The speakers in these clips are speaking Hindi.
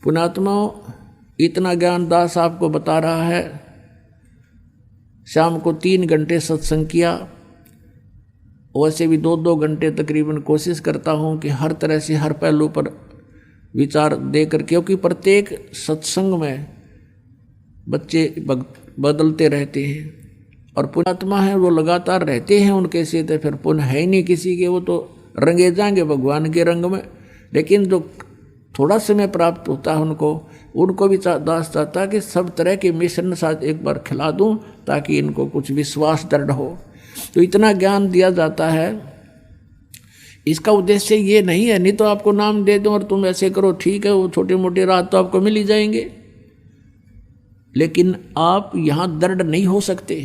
पुण्यात्मा, इतना ज्ञान दास आपको बता रहा है। शाम को 3 घंटे सत्संग किया, वैसे भी 2-2 घंटे तकरीबन कोशिश करता हूँ कि हर तरह से हर पहलू पर विचार देकर, क्योंकि प्रत्येक सत्संग में बच्चे बदलते रहते हैं और पुण्यात्मा है वो लगातार रहते हैं उनके से, तो फिर पुण्य है ही नहीं किसी के, वो तो रंगे जाएंगे भगवान के रंग में। लेकिन जो थोड़ा समय प्राप्त होता है उनको भी दास चाहता कि सब तरह के मिश्रण साथ एक बार खिला दूं ताकि इनको कुछ विश्वास दृढ़ हो। तो इतना ज्ञान दिया जाता है। इसका उद्देश्य ये नहीं है, नहीं तो आपको नाम दे दूं और तुम ऐसे करो, ठीक है, वो छोटे मोटे रात तो आपको मिल ही जाएंगे, लेकिन आप यहाँ दृढ़ नहीं हो सकते।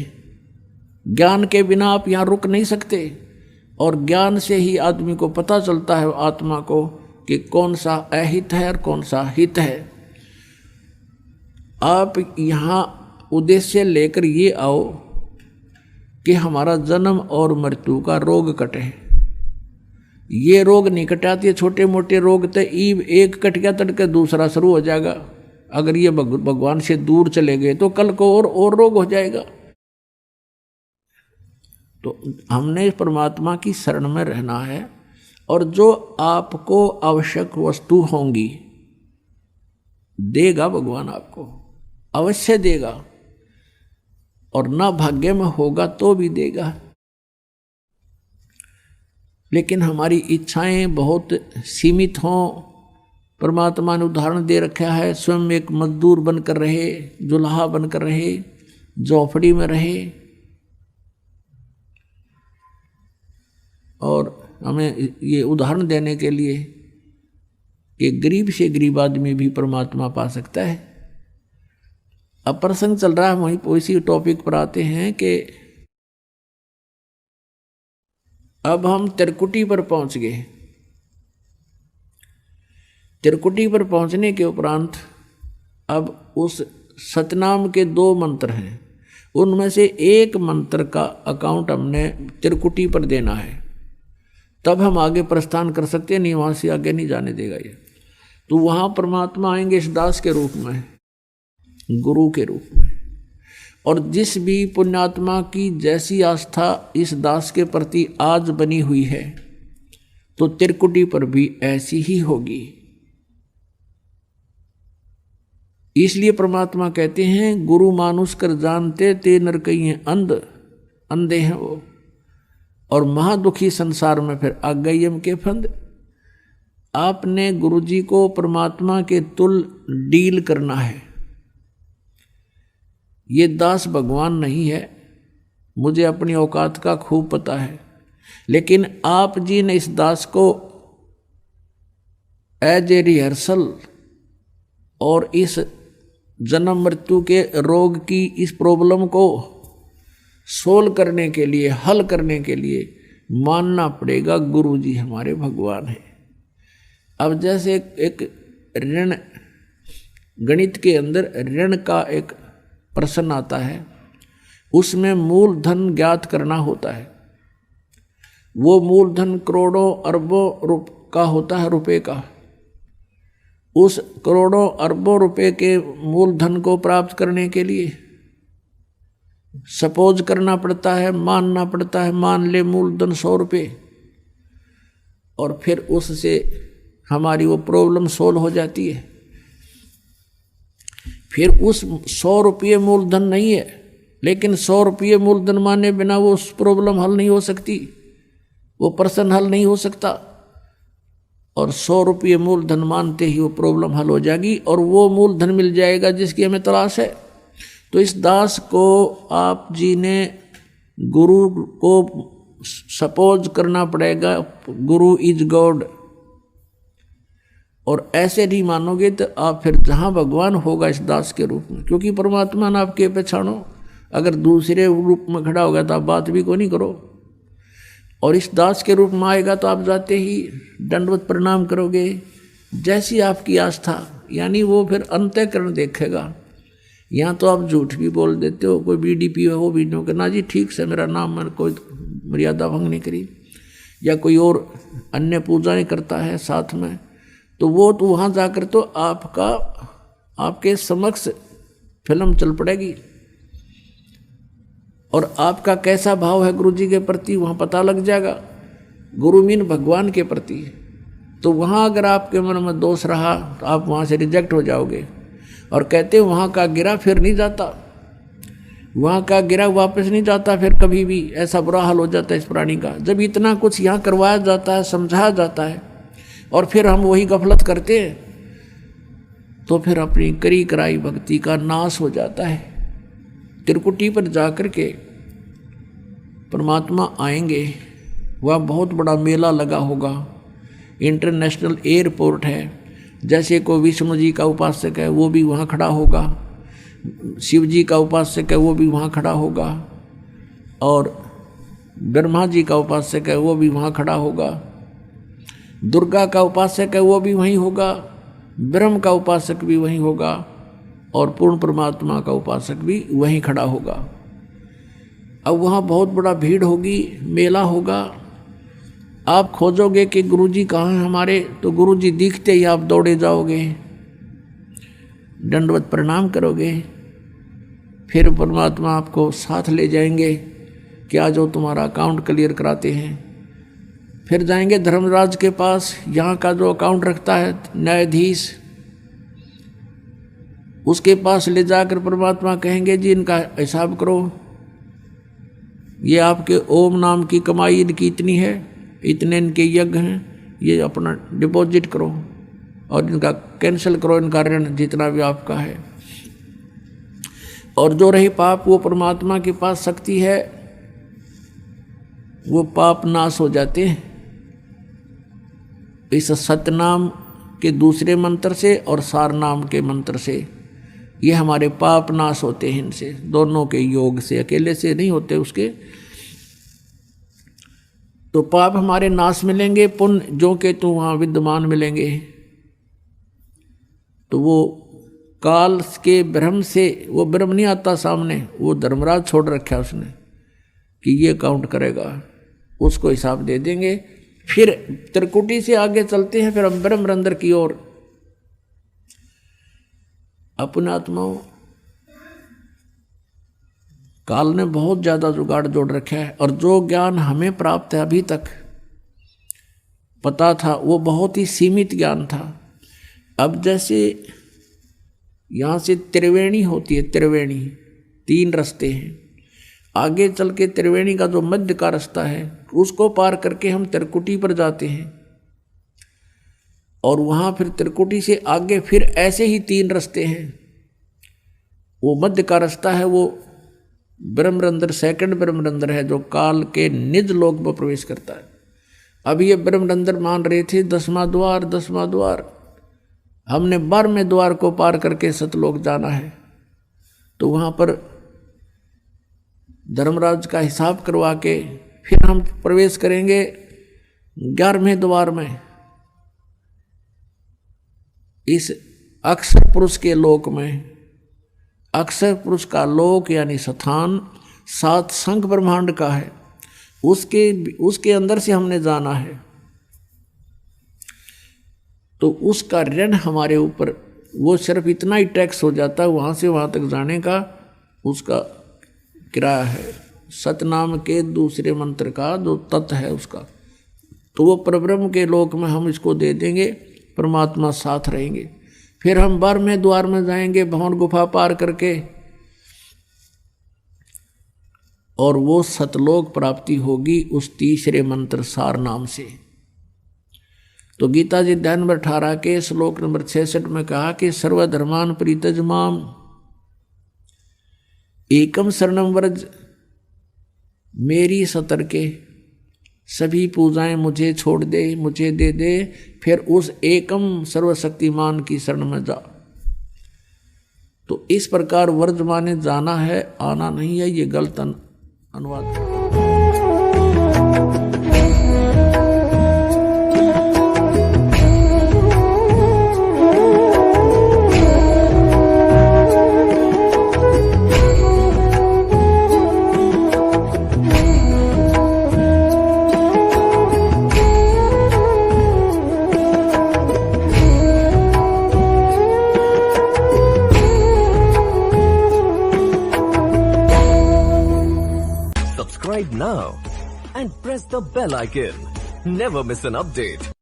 ज्ञान के बिना आप यहाँ रुक नहीं सकते, और ज्ञान से ही आदमी को पता चलता है आत्मा को कि कौन सा अहित है और कौन सा हित है। आप यहाँ उद्देश्य लेकर ये आओ कि हमारा जन्म और मृत्यु का रोग कटे। ये रोग नहीं कटाते, छोटे मोटे रोग तो एक कट गया तड़के दूसरा शुरू हो जाएगा। अगर ये भगवान से दूर चले गए तो कल को और रोग हो जाएगा। तो हमने परमात्मा की शरण में रहना है, और जो आपको आवश्यक वस्तु होंगी देगा भगवान, आपको अवश्य देगा, और ना भाग्य में होगा तो भी देगा। लेकिन हमारी इच्छाएं बहुत सीमित हों। परमात्मा ने उदाहरण दे रखा है, स्वयं एक मजदूर बनकर रहे, जुल्हा बनकर रहे, झोपड़ी में रहे, और हमें ये उदाहरण देने के लिए कि गरीब से गरीब आदमी भी परमात्मा पा सकता है। अब प्रसंग चल रहा है, वहीं उसी टॉपिक पर आते हैं कि अब हम त्रिकुटी पर पहुंच गए। त्रिकुटी पर पहुंचने के उपरांत अब उस सतनाम के 2 मंत्र हैं, उनमें से एक मंत्र का अकाउंट हमने त्रिकुटी पर देना है, तब हम आगे प्रस्थान कर सकते हैं, नहीं वहाँ से आगे नहीं जाने देगा ये। तो वहाँ परमात्मा आएंगे इस दास के रूप में, गुरु के रूप में, और जिस भी पुण्यात्मा की जैसी आस्था इस दास के प्रति आज बनी हुई है, तो त्रिकुटी पर भी ऐसी ही होगी। इसलिए परमात्मा कहते हैं, गुरु मानुष कर जानते ते नर कहीं अंधे हैं वो, और महादुखी संसार में फिर आ गई हम के फंद। आपने गुरुजी को परमात्मा के तुल डील करना है। ये दास भगवान नहीं है, मुझे अपनी औकात का खूब पता है, लेकिन आप जी ने इस दास को एज ए रिहर्सल और इस जन्म मृत्यु के रोग की इस प्रॉब्लम को सोल्व करने के लिए, हल करने के लिए मानना पड़ेगा गुरु जी हमारे भगवान हैं। अब जैसे एक ऋण, गणित के अंदर ऋण का एक प्रश्न आता है, उसमें मूलधन ज्ञात करना होता है। वो मूलधन करोड़ों अरबों का होता है, रुपए का। उस करोड़ों अरबों रुपए के मूलधन को प्राप्त करने के लिए सपोज करना पड़ता है, मानना पड़ता है, मान ले मूलधन 100 रुपये, और फिर उससे हमारी वो प्रॉब्लम सोल्व हो जाती है। फिर उस 100 रुपये मूलधन नहीं है, लेकिन 100 रुपये मूलधन माने बिना वो उस प्रॉब्लम हल नहीं हो सकती, वो प्रश्न हल नहीं हो सकता। और 100 रुपये मूलधन मानते ही वो प्रॉब्लम हल हो जाएगी, और वो मूलधन मिल जाएगा जिसकी हमें तलाश है। तो इस दास को आप जी ने गुरु को सपोज करना पड़ेगा, गुरु इज गॉड, और ऐसे नहीं मानोगे तो आप फिर जहाँ भगवान होगा इस दास के रूप में, क्योंकि परमात्मा ने आपके पहचानो। अगर दूसरे रूप में खड़ा होगा तो आप बात भी को नहीं करो, और इस दास के रूप में आएगा तो आप जाते ही दंडवत प्रणाम करोगे, जैसी आपकी आस्था, यानी वो फिर अंतःकरण देखेगा। यहाँ तो आप झूठ भी बोल देते हो, कोई बीडीपी हो भी नहीं करना जी, ठीक से मेरा नाम, मैंने कोई मर्यादा भंग नहीं करी, या कोई और अन्य पूजाएं करता है साथ में, तो वो तो वहाँ जाकर तो आपके समक्ष फिल्म चल पड़ेगी, और आपका कैसा भाव है गुरु जी के प्रति वहाँ पता लग जाएगा। गुरु मीन भगवान के प्रति। तो वहाँ अगर आपके मन में दोष रहा तो आप वहाँ से रिजेक्ट हो जाओगे। और कहते हैं वहाँ का गिरा फिर नहीं जाता, वहाँ का गिरा वापस नहीं जाता फिर कभी भी। ऐसा बुरा हाल हो जाता है इस प्राणी का। जब इतना कुछ यहाँ करवाया जाता है, समझाया जाता है, और फिर हम वही गफलत करते हैं, तो फिर अपनी करी कराई भक्ति का नाश हो जाता है। त्रिकुटी पर जाकर के परमात्मा आएंगे, वह बहुत बड़ा मेला लगा होगा, इंटरनेशनल एयरपोर्ट है। जैसे को विष्णु जी का उपासक है वो भी वहाँ खड़ा होगा, शिव जी का उपासक है वो भी वहाँ खड़ा होगा, और ब्रह्मा जी का उपासक है वो भी वहाँ खड़ा होगा, दुर्गा का उपासक है वो भी वहीं होगा, ब्रह्म का उपासक भी वहीं होगा, और पूर्ण परमात्मा का उपासक भी वहीं खड़ा होगा। अब वहाँ बहुत बड़ा भीड़ होगी, मेला होगा। आप खोजोगे कि गुरुजी कहाँ हैं हमारे, तो गुरुजी दिखते ही आप दौड़े जाओगे, दंडवत प्रणाम करोगे। फिर परमात्मा आपको साथ ले जाएंगे कि आज वो तुम्हारा अकाउंट क्लियर कराते हैं। फिर जाएंगे धर्मराज के पास, यहाँ का जो अकाउंट रखता है न्यायाधीश, उसके पास ले जाकर परमात्मा कहेंगे जी इनका हिसाब करो, ये आपके ओम नाम की कमाई इनकी इतनी है, इतने इनके यज्ञ हैं, ये अपना डिपॉजिट करो और इनका कैंसिल करो, इनका ऋण जितना भी आपका है। और जो रही पाप, वो परमात्मा के पास शक्ति है, वो पाप नाश हो जाते हैं इस सतनाम के दूसरे मंत्र से और सार नाम के मंत्र से। ये हमारे पाप नाश होते हैं इनसे, दोनों के योग से, अकेले से नहीं होते उसके। तो पाप हमारे नाश मिलेंगे, पुण्य जो के तो वहाँ विद्यमान मिलेंगे। तो वो काल के ब्रह्म से, वो ब्रह्म नहीं आता सामने, वो धर्मराज छोड़ रखा है उसने कि ये काउंट करेगा, उसको हिसाब दे देंगे। फिर त्रिकुटी से आगे चलते हैं, फिर हम ब्रह्म रंध्र की ओर। अपने आत्माओं, काल ने बहुत ज़्यादा जुगाड़ जोड़ रखा है, और जो ज्ञान हमें प्राप्त है अभी तक पता था, वो बहुत ही सीमित ज्ञान था। अब जैसे यहाँ से त्रिवेणी होती है, त्रिवेणी 3 रास्ते हैं, आगे चल के त्रिवेणी का जो मध्य का रास्ता है उसको पार करके हम त्रिकुटी पर जाते हैं, और वहाँ फिर त्रिकुटी से आगे फिर ऐसे ही 3 रास्ते हैं। वो मध्य का रास्ता है, वो ब्रह्मरंध्र, सेकंड ब्रह्मरंध्र है, जो काल के निज लोक में प्रवेश करता है। अब ये ब्रह्मरंध्र मान रहे थे 10वां द्वार, 10वां द्वार, हमने 12वें द्वार को पार करके सतलोक जाना है। तो वहाँ पर धर्मराज का हिसाब करवा के फिर हम प्रवेश करेंगे 11वें द्वार में, इस अक्षर पुरुष के लोक में। अक्षर पुरुष का लोक यानी स्थान 7 संख ब्रह्मांड का है, उसके अंदर से हमने जाना है। तो उसका ऋण हमारे ऊपर, वो सिर्फ इतना ही टैक्स हो जाता है वहाँ से वहाँ तक जाने का, उसका किराया है। सतनाम के दूसरे मंत्र का जो तत्व है उसका, तो वो परब्रह्म के लोक में हम इसको दे देंगे, परमात्मा साथ रहेंगे। फिर हम 12वें द्वार में जाएंगे, भवन गुफा पार करके, और वो सतलोक प्राप्ति होगी उस तीसरे मंत्र सार नाम से। तो गीता जी अध्याय नंबर 18 के श्लोक नंबर 66 में कहा कि सर्वधर्मान परित्यज माम एकम शरणम व्रज, मेरी सतर्के सभी पूजाएं मुझे छोड़ दे, मुझे दे दे, फिर उस एकम सर्वशक्तिमान की शरण में जा। तो इस प्रकार व्रज माने जाना है, आना नहीं है। ये गलत अनुवाद। subscribe now and press the bell icon. Never miss an update.